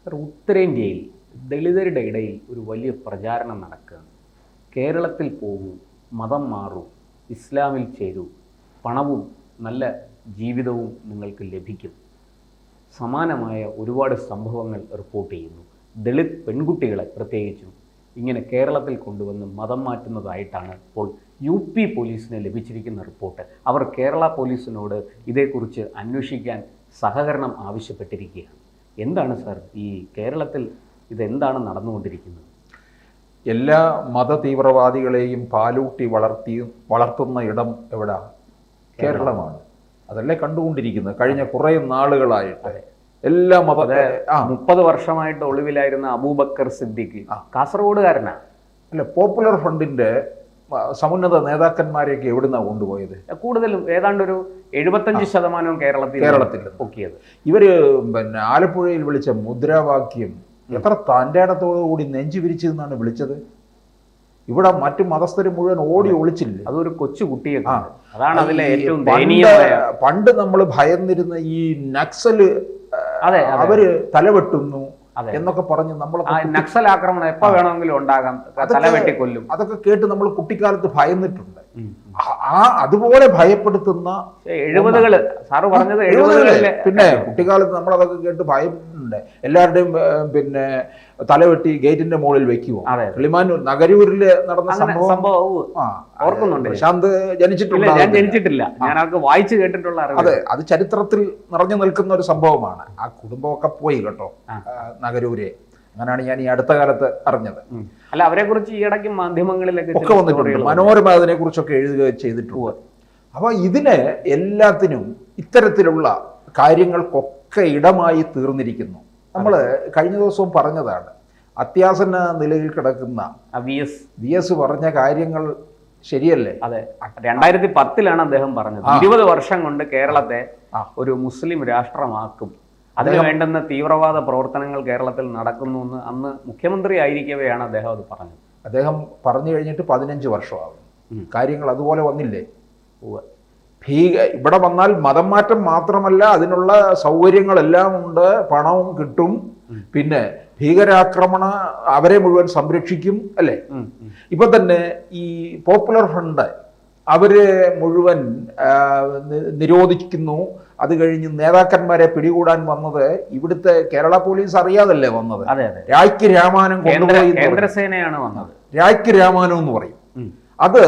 ഉത്തരേന്ത്യയിൽ ദളിതരുടെ ഇടയിൽ ഒരു വലിയ പ്രചാരണം നടക്കുകയാണ്. കേരളത്തിൽ പോകൂ, മതം മാറൂ, ഇസ്ലാമിൽ ചേരൂ, പണവും നല്ല ജീവിതവും നിങ്ങൾക്ക് ലഭിക്കും. സമാനമായ ഒരുപാട് സംഭവങ്ങൾ റിപ്പോർട്ട് ചെയ്യുന്നു. ദളിത് പെൺകുട്ടികളെ പ്രത്യേകിച്ചും ഇങ്ങനെ കേരളത്തിൽ കൊണ്ടുവന്ന് മതം മാറ്റുന്നതായിട്ടാണ് ഇപ്പോൾ UP പോലീസിന് ലഭിച്ചിരിക്കുന്ന റിപ്പോർട്ട്. അവർ കേരള പോലീസിനോട് ഇതേക്കുറിച്ച് അന്വേഷിക്കാൻ സഹകരണം ആവശ്യപ്പെട്ടിരിക്കുകയാണ്. എന്താണ് സാർ ഈ കേരളത്തിൽ ഇതെന്താണ് നടന്നുകൊണ്ടിരിക്കുന്നത്? എല്ലാ മത തീവ്രവാദികളെയും പാലൂട്ടി വളർത്തുന്ന ഇടം എവിടാ? കേരളമാണ്. അതല്ലേ കണ്ടുകൊണ്ടിരിക്കുന്നത് കഴിഞ്ഞ കുറേ നാളുകളായിട്ട്. എല്ലാ 30 വർഷമായിട്ട് ഒളിവിലായിരുന്ന അബൂബക്കർ സിദ്ദിഖ് കാസർഗോഡുകാരനാ. അല്ല, പോപ്പുലർ ഫ്രണ്ടിന്റെ സമുന്നത നേതാക്കന്മാരെയൊക്കെ എവിടുന്നാണ് കൊണ്ടുപോയത്? കൂടുതലും ഏതാണ്ടൊരു 75% കേരളത്തിൽ പൊക്കിയത്. ഇവര് ആലപ്പുഴയിൽ വിളിച്ച മുദ്രാവാക്യം എത്ര തൻ്റെടത്തോടു കൂടി നെഞ്ചു വിരിച്ചതെന്നാണ് വിളിച്ചത്. ഇവിടെ മറ്റു മതസ്ഥര് മുഴുവൻ ഓടി ഒളിച്ചില്ല. അതൊരു കൊച്ചു കുട്ടിയെ അതാണ് അതിലെ ഏറ്റവും പണ്ട് നമ്മൾ ഭയന്നിരുന്ന ഈ നക്സല് അവര് തലവെട്ടുന്നു എന്നൊക്കെ പറഞ്ഞ് നമ്മൾ നക്സൽ ആക്രമണം എപ്പോ വേണമെങ്കിലും ഉണ്ടാകാം, തലവെട്ടിക്കൊല്ലും, അതൊക്കെ കേട്ട് നമ്മൾ കുട്ടിക്കാലത്ത് ഭയന്നിട്ടുണ്ട്. അതുപോലെ ഭയപ്പെടുത്തുന്ന 70-കള് സാറ് പറഞ്ഞത് 70-കളിലെ പിന്നെ കുട്ടിക്കാലത്ത് നമ്മൾ അതൊക്കെ കേട്ട് ഭയമുണ്ട്. എല്ലാവരുടെയും തലവെട്ടി ഗേറ്റിന്റെ മുകളിൽ വെക്കുമോ? കിളിമാനൂർ നഗരൂരില് നടന്ന സംഭവം ഓർക്കുന്നുണ്ട്. പ്രശാന്ത് ജനിച്ചിട്ടില്ല, ഞാൻ അതൊക്കെ വായിച്ചു കേട്ടിട്ടുള്ള. അതെ, അത് ചരിത്രത്തിൽ നിറഞ്ഞു നിൽക്കുന്ന ഒരു സംഭവമാണ്. ആ കുടുംബമൊക്കെ പോയി കേട്ടോ നഗരൂര്. അങ്ങനെയാണ് ഞാൻ ഈ അടുത്ത കാലത്ത് അറിഞ്ഞത്. അല്ല, അവരെ കുറിച്ച് ഈ ഇടയ്ക്ക് മാധ്യമങ്ങളിലൊക്കെ ഒക്കെ വന്നിട്ടുണ്ട്. മനോരമ അതിനെ കുറിച്ചൊക്കെ എഴുതുക ചെയ്തിട്ടുണ്ട്. അപ്പൊ ഇതിന് എല്ലാത്തിനും ഇത്തരത്തിലുള്ള കാര്യങ്ങൾക്കൊക്കെ ഇടമായി തീർന്നിരിക്കുന്നു. നമ്മൾ കഴിഞ്ഞ ദിവസവും പറഞ്ഞതാണ്, അത്യാസന്ന നിലയിൽ കിടക്കുന്ന VS പറഞ്ഞ കാര്യങ്ങൾ ശരിയല്ലേ? അതെ, 2010-ലാണ് അദ്ദേഹം പറഞ്ഞത് 20 വർഷം കൊണ്ട് കേരളത്തെ ഒരു മുസ്ലിം രാഷ്ട്രമാക്കും, അതിന് വേണ്ടുന്ന തീവ്രവാദ പ്രവർത്തനങ്ങൾ കേരളത്തിൽ നടക്കുന്നു എന്ന് അന്ന് മുഖ്യമന്ത്രി ആയിരിക്കവെയാണ് അദ്ദേഹം അത് പറഞ്ഞത്. അദ്ദേഹം പറഞ്ഞു കഴിഞ്ഞിട്ട് 15 വർഷമാകും. കാര്യങ്ങൾ അതുപോലെ വന്നില്ലേ? ഇവിടെ വന്നാൽ മതം മാറ്റം മാത്രമല്ല, അതിനുള്ള സൗകര്യങ്ങളെല്ലാം ഉണ്ട്, പണവും കിട്ടും, പിന്നെ ഭീകരാക്രമണ അവരെ മുഴുവൻ സംരക്ഷിക്കും അല്ലേ? ഇപ്പൊ തന്നെ ഈ പോപ്പുലർ ഫ്രണ്ട് അവരെ മുഴുവൻ നിരോധിക്കുന്നു. അത് കഴിഞ്ഞ് നേതാക്കന്മാരെ പിടികൂടാൻ വന്നത് ഇവിടുത്തെ കേരള പോലീസ് അറിയാതല്ലേ വന്നത്. രായ്ക്ക് രാമാനം കൊണ്ടുപോയി, കേന്ദ്രസേനയാണ് വന്നത്. രായ്ക്ക് രാമാനം എന്ന് പറയും. അത്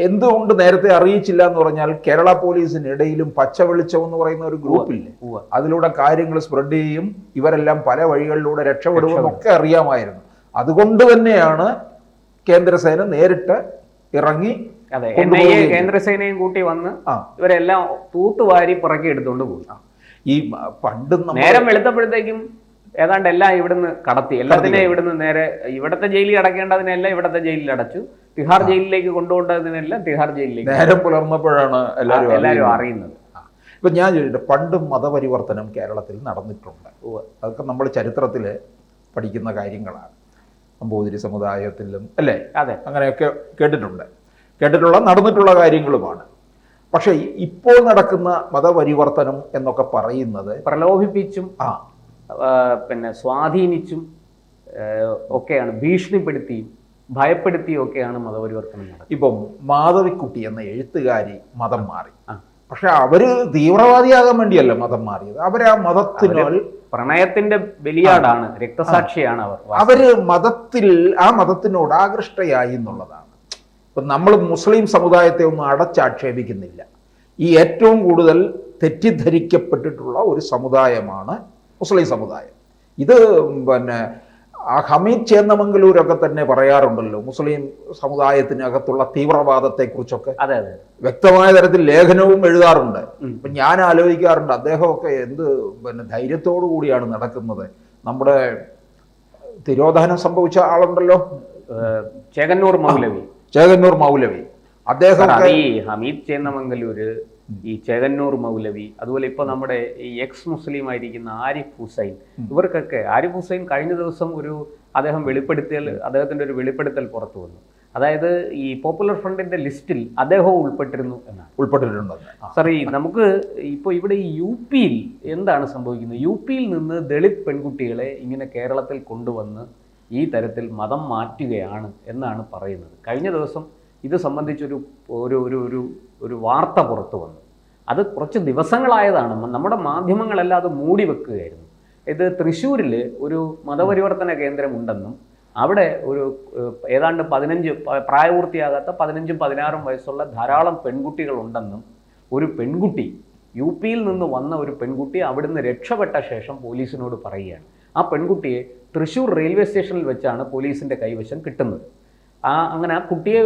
എന്തുകൊണ്ട് നേരത്തെ അറിയിച്ചില്ല എന്ന് പറഞ്ഞാൽ, കേരള പോലീസിനിടയിലും പച്ച വെളിച്ചം എന്ന് പറയുന്ന ഒരു ഗ്രൂപ്പില്ലേ, അതിലൂടെ കാര്യങ്ങൾ സ്പ്രെഡ് ചെയ്യും, ഇവരെല്ലാം പല വഴികളിലൂടെ രക്ഷപ്പെടുമെന്നൊക്കെ അറിയാമായിരുന്നു. അതുകൊണ്ട് തന്നെയാണ് കേന്ദ്രസേന നേരിട്ട് ഇറങ്ങി കേന്ദ്രസേനയും കൂട്ടി വന്ന് ഇവരെല്ലാം തൂത്തുവാരി പുറകെ എടുത്തുകൊണ്ട് പോയി. ഈ പണ്ട് നേരം വെളുത്തപ്പോഴത്തേക്കും ഏതാണ്ട് എല്ലാം ഇവിടുന്ന് കടത്തി, എല്ലാത്തിനെയും ഇവിടുന്ന് നേരെ ഇവിടത്തെ ജയിലിൽ അടക്കേണ്ടതിനെല്ലാം ഇവിടത്തെ ജയിലിൽ അടച്ചു, തിഹാർ ജയിലിലേക്ക് കൊണ്ടുപോകേണ്ടതിനെല്ലാം തിഹാർ ജയിലിലേക്ക്. നേരം പുലർന്നപ്പോഴാണ് എല്ലാവരും അറിയുന്നത്. ഇപ്പൊ ഞാൻ ചോദിച്ചിട്ട്, പണ്ട് മതപരിവർത്തനം കേരളത്തിൽ നടന്നിട്ടുണ്ട്. അതൊക്കെ നമ്മൾ ചരിത്രത്തിൽ പഠിക്കുന്ന കാര്യങ്ങളാണ്. നമ്പൂതിരി സമുദായത്തിലും അല്ലേ, അങ്ങനെയൊക്കെ നടന്നിട്ടുള്ള കാര്യങ്ങളുമാണ്. പക്ഷെ ഇപ്പോൾ നടക്കുന്ന മതപരിവർത്തനം എന്നൊക്കെ പറയുന്നത് പ്രലോഭിപ്പിച്ചും പിന്നെ സ്വാധീനിച്ചും ഒക്കെയാണ്, ഭീഷണിപ്പെടുത്തിയും ഭയപ്പെടുത്തിയും ഒക്കെയാണ് മതപരിവർത്തനം നടക്കുന്നത്. ഇപ്പം മാധവിക്കുട്ടി എന്ന എഴുത്തുകാരി മതം മാറി. പക്ഷെ അവര് തീവ്രവാദിയാകാൻ വേണ്ടിയല്ല മതം മാറിയത്. അവരാ മതത്തിനോട് പ്രണയത്തിന്റെ ബലിയാടാണ്, രക്തസാക്ഷിയാണ് അവര് ആ മതത്തിനോട് ആകൃഷ്ടയായി എന്നുള്ളതാണ്. ഇപ്പം നമ്മൾ മുസ്ലിം സമുദായത്തെ ഒന്നും അടച്ചാക്ഷേപിക്കുന്നില്ല. ഈ ഏറ്റവും കൂടുതൽ തെറ്റിദ്ധരിക്കപ്പെട്ടിട്ടുള്ള ഒരു സമുദായമാണ് മുസ്ലിം സമുദായം. ഇത് ഹമീദ് ചേന്നമംഗലൂരൊക്കെ തന്നെ പറയാറുണ്ടല്ലോ, മുസ്ലിം സമുദായത്തിനകത്തുള്ള തീവ്രവാദത്തെക്കുറിച്ചൊക്കെ വ്യക്തമായ തരത്തിൽ ലേഖനവും എഴുതാറുണ്ട്. ഇപ്പം ഞാൻ ആലോചിക്കാറുണ്ട്, അദ്ദേഹമൊക്കെ എന്ത് ധൈര്യത്തോടു കൂടിയാണ് നടക്കുന്നത്. നമ്മുടെ തിരോധാനം സംഭവിച്ച ആളുണ്ടല്ലോ, ചേകന്നൂർ മൗലവി, അദ്ദേഹം ഹമീദ് ചേന്നമംഗലൂര്, ഈ ചേകന്നൂർ മൗലവി, അതുപോലെ ഇപ്പൊ നമ്മുടെ ഈ മുസ്ലിം ആയിരിക്കുന്ന ആരിഫ് ഹുസൈൻ, ഇവർക്കൊക്കെ ആരിഫ് ഹുസൈൻ കഴിഞ്ഞ ദിവസം അദ്ദേഹത്തിന്റെ ഒരു വെളിപ്പെടുത്തൽ പുറത്തു വന്നു. അതായത് ഈ പോപ്പുലർ ഫ്രണ്ടിന്റെ ലിസ്റ്റിൽ അദ്ദേഹവും ഉൾപ്പെട്ടിരുന്നു എന്നാണ്. ഉൾപ്പെട്ടിട്ടുണ്ടെന്ന്. സാർ, ഈ നമുക്ക് ഇപ്പോൾ ഇവിടെ ഈ യു പിയിൽ എന്താണ് സംഭവിക്കുന്നത്? യു പിയിൽ നിന്ന് ദളിത് പെൺകുട്ടികളെ ഇങ്ങനെ കേരളത്തിൽ കൊണ്ടുവന്ന് ഈ തരത്തിൽ മതം മാറ്റുകയാണ് എന്നാണ് പറയുന്നത്. കഴിഞ്ഞ ദിവസം ഇത് സംബന്ധിച്ചൊരു ഒരു ഒരു ഒരു ഒരു വാർത്ത പുറത്തു വന്നു. അത് കുറച്ച് ദിവസങ്ങളായതാണ്. നമ്മുടെ മാധ്യമങ്ങളെല്ലാം അത് മൂടി വെക്കുകയായിരുന്നു. ഇത് തൃശ്ശൂരിൽ ഒരു മതപരിവർത്തന കേന്ദ്രമുണ്ടെന്നും അവിടെ ഒരു ഏതാണ്ട് 15 പ്രായപൂർത്തിയാകാത്ത 15-16 വയസ്സുള്ള ധാരാളം പെൺകുട്ടികളുണ്ടെന്നും ഒരു പെൺകുട്ടി യു പിയിൽ നിന്ന് വന്ന ഒരു പെൺകുട്ടി അവിടുന്ന് രക്ഷപ്പെട്ട ശേഷം പോലീസിനോട് പറയുകയാണ്. ആ പെൺകുട്ടിയെ തൃശ്ശൂർ റെയിൽവേ സ്റ്റേഷനിൽ വെച്ചാണ് പോലീസിൻ്റെ കൈവശം കിട്ടുന്നത്. അങ്ങനെ ആ കുട്ടിയെ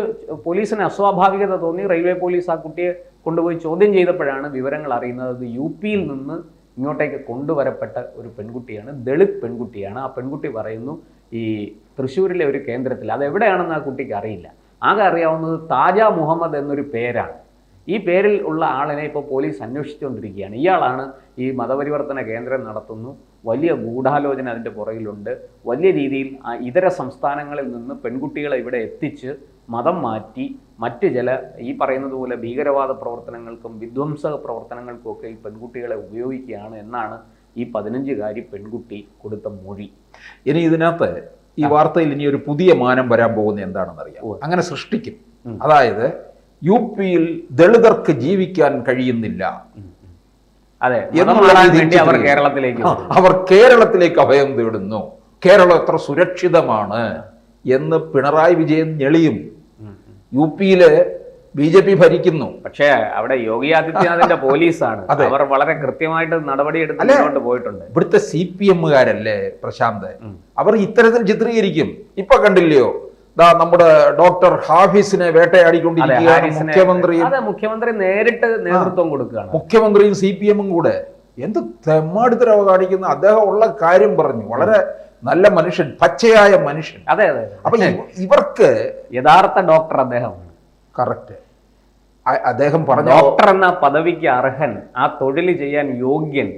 പോലീസിന് അസ്വാഭാവികത തോന്നി. റെയിൽവേ പോലീസ് ആ കുട്ടിയെ കൊണ്ടുപോയി ചോദ്യം ചെയ്തപ്പോഴാണ് വിവരങ്ങൾ അറിയുന്നത്. അത് യു പിയിൽ നിന്ന് ഇങ്ങോട്ടേക്ക് കൊണ്ടുവരപ്പെട്ട ഒരു പെൺകുട്ടിയാണ്, ദളിത് പെൺകുട്ടിയാണ്. ആ പെൺകുട്ടി പറയുന്നു ഈ തൃശ്ശൂരിലെ ഒരു കേന്ദ്രത്തിൽ, അതെവിടെയാണെന്ന് ആ കുട്ടിക്ക് അറിയില്ല. ആകെ അറിയാവുന്നത് താജ മുഹമ്മദ് എന്നൊരു പേരാണ്. ഈ പേരിൽ ഉള്ള ആളിനെ ഇപ്പോൾ പോലീസ് അന്വേഷിച്ചുകൊണ്ടിരിക്കുകയാണ്. ഇയാളാണ് ഈ മതപരിവർത്തന കേന്ദ്രം നടത്തുന്നു, വലിയ ഗൂഢാലോചന അതിൻ്റെ പുറകിലുണ്ട്, വലിയ രീതിയിൽ ഇതര സംസ്ഥാനങ്ങളിൽ നിന്ന് പെൺകുട്ടികളെ ഇവിടെ എത്തിച്ച് മതം മാറ്റി മറ്റ് ചില ഈ പറയുന്നത് പോലെ ഭീകരവാദ പ്രവർത്തനങ്ങൾക്കും വിധ്വംസക പ്രവർത്തനങ്ങൾക്കും ഒക്കെ ഈ പെൺകുട്ടികളെ ഉപയോഗിക്കുകയാണ് എന്നാണ് ഈ 15-കാരി പെൺകുട്ടി കൊടുത്ത മൊഴി. ഇനി ഇതിനകത്ത് ഈ വാർത്തയിൽ ഇനി ഒരു പുതിയ മാനം വരാൻ പോകുന്നത് എന്താണെന്ന് അറിയാം. അങ്ങനെ സൃഷ്ടിക്കും. അതായത് യു പിയിൽ ദളിതർക്ക് ജീവിക്കാൻ കഴിയുന്നില്ല, അതെ, അവർ കേരളത്തിലേക്ക് അഭയം തേടുന്നു, കേരളം എത്ര സുരക്ഷിതമാണ് എന്ന് പിണറായി വിജയൻ ഞെളിയും. യു പിയില് BJP ഭരിക്കുന്നു, പക്ഷേ അവിടെ യോഗി ആദിത്യനാഥിന്റെ പോലീസാണ്. അവർ വളരെ കൃത്യമായിട്ട് നടപടിയെടുത്ത് മുന്നോട്ട് പോയിട്ടുണ്ട്. ഇവിടുത്തെ CPM-കാരല്ലേ പ്രശാന്ത്, അവർ ഇത്തരത്തിൽ ചിത്രീകരിക്കും. ഇപ്പൊ കണ്ടില്ലയോ നമ്മുടെ ഡോക്ടർ ഹാഫിസിനെ വേട്ടയാടിക്കൊണ്ടിരിക്കുകയാണ് മുഖ്യമന്ത്രി നേരിട്ട് നേതൃത്വം കൊടുക്കുകയാണ്. മുഖ്യമന്ത്രിയും CPM-ഉം കൂടെ എന്ത് തെമ്മാടിത്തരവ് കാണിക്കുന്ന. അദ്ദേഹം ഉള്ള കാര്യം പറഞ്ഞു. വളരെ നല്ല മനുഷ്യൻ, പച്ചയായ മനുഷ്യൻ. അതെ അതെ. അപ്പൊ ഇവർക്ക് യഥാർത്ഥ ഡോക്ടർ അദ്ദേഹമാണ്. കറക്റ്റ്. അദ്ദേഹം പറഞ്ഞ ഡോക്ടർ എന്ന പദവിക്ക് അർഹൻ, ആ തൊഴിൽ ചെയ്യാൻ യോഗ്യൻ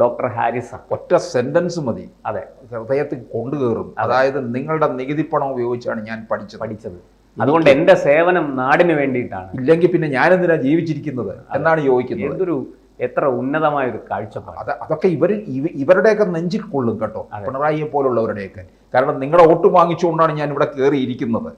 ഡോക്ടർ ഹാരിസാണ്. ഒറ്റ സെന്റൻസ് മതി, അതെ, ഹൃദയത്തിൽ കൊണ്ടുകയറും. അതായത് നിങ്ങളുടെ നികുതി പണം ഉപയോഗിച്ചാണ് ഞാൻ പഠിച്ചത്, അതുകൊണ്ട് എന്റെ സേവനം നാടിന് വേണ്ടിയിട്ടാണ്, ഇല്ലെങ്കിൽ പിന്നെ ഞാൻ എന്തിനാ ജീവിച്ചിരിക്കുന്നത് എന്നാണ് യോജിക്കുന്നത്. എന്തൊരു എത്ര ഉന്നതമായ ഒരു കാഴ്ചപ്പാട്. അതൊക്കെ ഇവരുടെയൊക്കെ നെഞ്ചിൽ കൊള്ളും കേട്ടോ, പിണറായിയെ പോലുള്ളവരുടെയൊക്കെ. കാരണം നിങ്ങളെ വോട്ട് വാങ്ങിച്ചുകൊണ്ടാണ് ഞാൻ ഇവിടെ കയറിയിരിക്കുന്നത്,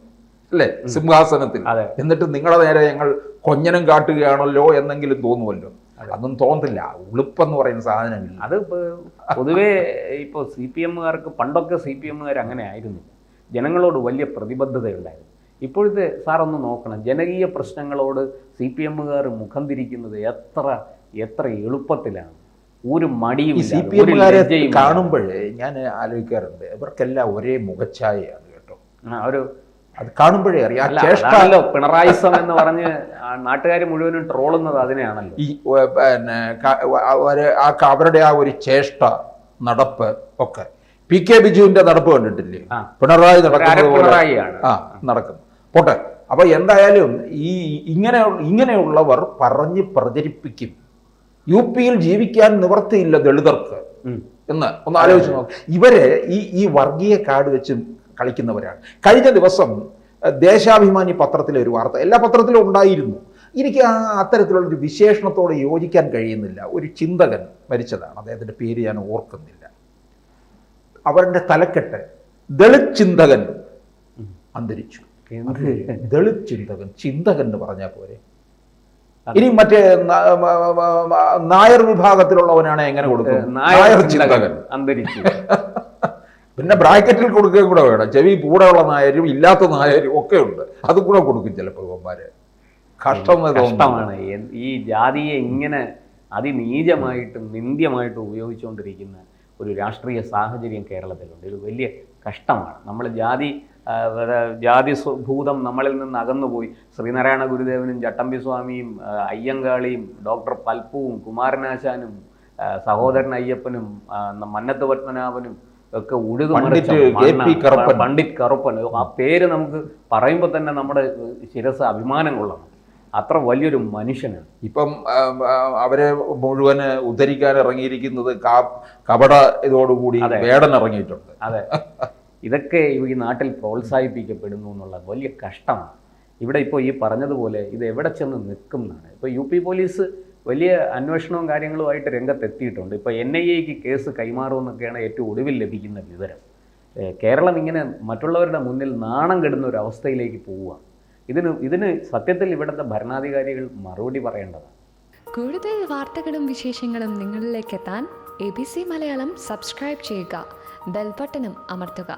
അല്ലേ, സിംഹാസനത്തിൽ. എന്നിട്ട് നിങ്ങളെ നേരെ ഞങ്ങൾ കൊഞ്ഞനം കാട്ടുകയാണല്ലോ എന്നെങ്കിലും തോന്നുമല്ലോ. അതൊന്നും തോന്നത്തില്ല. ഉളുപ്പെന്ന് പറയുന്ന സാധനമില്ല. അത് പൊതുവേ ഇപ്പോൾ CPM-കാർക്ക്, പണ്ടൊക്കെ CPM-കാർ അങ്ങനെ ആയിരുന്നില്ല. ജനങ്ങളോട് വലിയ പ്രതിബദ്ധതയുണ്ടായിരുന്നു. ഇപ്പോഴത്തെ സാറൊന്ന് നോക്കണം, ജനകീയ പ്രശ്നങ്ങളോട് CPM-കാർ മുഖം തിരിക്കുന്നത് എത്ര എളുപ്പത്തിലാണ്. ഒരു മടിയും. CPM-കാരെ കാണുമ്പോഴേ ഞാൻ ആലോചിക്കാറുണ്ട്, ഇവർക്കെല്ലാം ഒരേ മുഖച്ഛായയാണ് കേട്ടോ. അത് കാണുമ്പോഴേ അറിയാം. പിണറായിസം എന്ന് പറഞ്ഞ് നാട്ടുകാർ മുഴുവനും ട്രോളുന്നത് അതിനെയാണല്ലോ. ഈ അവരുടെ ആ ഒരു ചേഷ്ട, നടപ്പ് ഒക്കെ. PK ബിജുവിന്റെ നടപ്പ് കണ്ടിട്ടില്ലേ? പിണറായി നടക്കുന്നു. പോട്ടെ. അപ്പൊ എന്തായാലും ഇങ്ങനെയുള്ളവർ പറഞ്ഞ് പ്രചരിപ്പിക്കും യു പിയിൽ ജീവിക്കാൻ നിവർത്തിയില്ല ദളിതർക്ക് എന്ന്. ഒന്ന് ആലോചിച്ച് നോക്ക്. ഇവര് ഈ വർഗീയ കാർഡ് വെച്ച് കളിക്കുന്നവരാണ്. കഴിഞ്ഞ ദിവസം ദേശാഭിമാനി പത്രത്തിലെ ഒരു വാർത്ത, എല്ലാ പത്രത്തിലും ഉണ്ടായിരുന്നു. എനിക്ക് അത്തരത്തിലുള്ളൊരു വിശേഷണത്തോട് യോജിക്കാൻ കഴിയുന്നില്ല. ഒരു ചിന്തകൻ മരിച്ചതാണ്, അദ്ദേഹത്തിൻ്റെ പേര് ഞാൻ ഓർക്കുന്നില്ല. അവരുടെ തലക്കെട്ട് ദളിത് ചിന്തകൻ അന്തരിച്ചു. ദളിത് ചിന്തകൻ എന്ന് പറഞ്ഞാൽ പോരെ? ഇനി മറ്റേ നായർ വിഭാഗത്തിലുള്ളവനാണ് എങ്ങനെ കൊടുക്കുന്നത്? നായർ ചിന്തകൻ അന്തരിച്ചു. പിന്നെ ബ്രാക്കറ്റിൽ കൊടുക്കുകയും കൂടെ വേണം. ചെവി കൂടെയുള്ള നായരും ഇല്ലാത്ത നായരും ഒക്കെ ഉണ്ട്, അത് കൂടെ കൊടുക്കും ചിലപ്പോൾ ഇവന്മാര്. കഷ്ടമാണ് ഈ ജാതിയെ ഇങ്ങനെ അതിനീചമായിട്ടും നിന്ദ്യമായിട്ടും ഉപയോഗിച്ചുകൊണ്ടിരിക്കുന്ന ഒരു രാഷ്ട്രീയ സാഹചര്യം കേരളത്തിലുണ്ട്. ഇത് വലിയ കഷ്ടമാണ്. നമ്മൾ ജാതി ഭൂതം നമ്മളിൽ നിന്ന് അകന്നുപോയി. ശ്രീനാരായണ ഗുരുദേവനും ചട്ടമ്പി സ്വാമിയും അയ്യങ്കാളിയും ഡോക്ടർ പൽപ്പുവും കുമാരനാശാനും സഹോദരൻ അയ്യപ്പനും മന്നത്ത് പത്മനാഭനും ഒക്കെ പണ്ഡിറ്റ് കറുപ്പൻ. ആ പേര് നമുക്ക് പറയുമ്പോൾ തന്നെ നമ്മുടെ ശിരസ് അഭിമാനം കൊള്ളണം. അത്ര വലിയൊരു മനുഷ്യനാണ്. ഇപ്പം അവരെ മുഴുവന് ഉദ്ധരിക്കാൻ ഇറങ്ങിയിരിക്കുന്നത് കപട ഇതോടുകൂടി വേടൻ ഇറങ്ങിയിട്ടുണ്ട്. അതെ, ഇതൊക്കെ ഈ നാട്ടിൽ പ്രോത്സാഹിപ്പിക്കപ്പെടുന്നു എന്നുള്ള വലിയ കഷ്ടമാണ്. ഇവിടെ ഇപ്പോൾ ഈ പറഞ്ഞതുപോലെ ഇത് എവിടെ ചെന്ന് നിൽക്കും എന്നാണ്. ഇപ്പോൾ യു പി പോലീസ് വലിയ അന്വേഷണവും കാര്യങ്ങളുമായിട്ട് രംഗത്തെത്തിയിട്ടുണ്ട്. ഇപ്പോൾ NIAക്ക് കേസ് കൈമാറുമെന്നൊക്കെയാണ് ഏറ്റവും ഒടുവിൽ ലഭിക്കുന്ന വിവരം. കേരളം ഇങ്ങനെ മറ്റുള്ളവരുടെ മുന്നിൽ നാണം കെടുന്ന ഒരു അവസ്ഥയിലേക്ക് പോവുക. ഇതിന് സത്യത്തിൽ ഇവിടുത്തെ ഭരണാധികാരികൾ മറുപടി പറയേണ്ടതാണ്. കൂടുതൽ വാർത്തകളും വിശേഷങ്ങളും നിങ്ങളിലേക്ക് എത്താൻ ABC മലയാളം സബ്സ്ക്രൈബ് ചെയ്യുക, ബെൽ ബട്ടണും അമർത്തുക.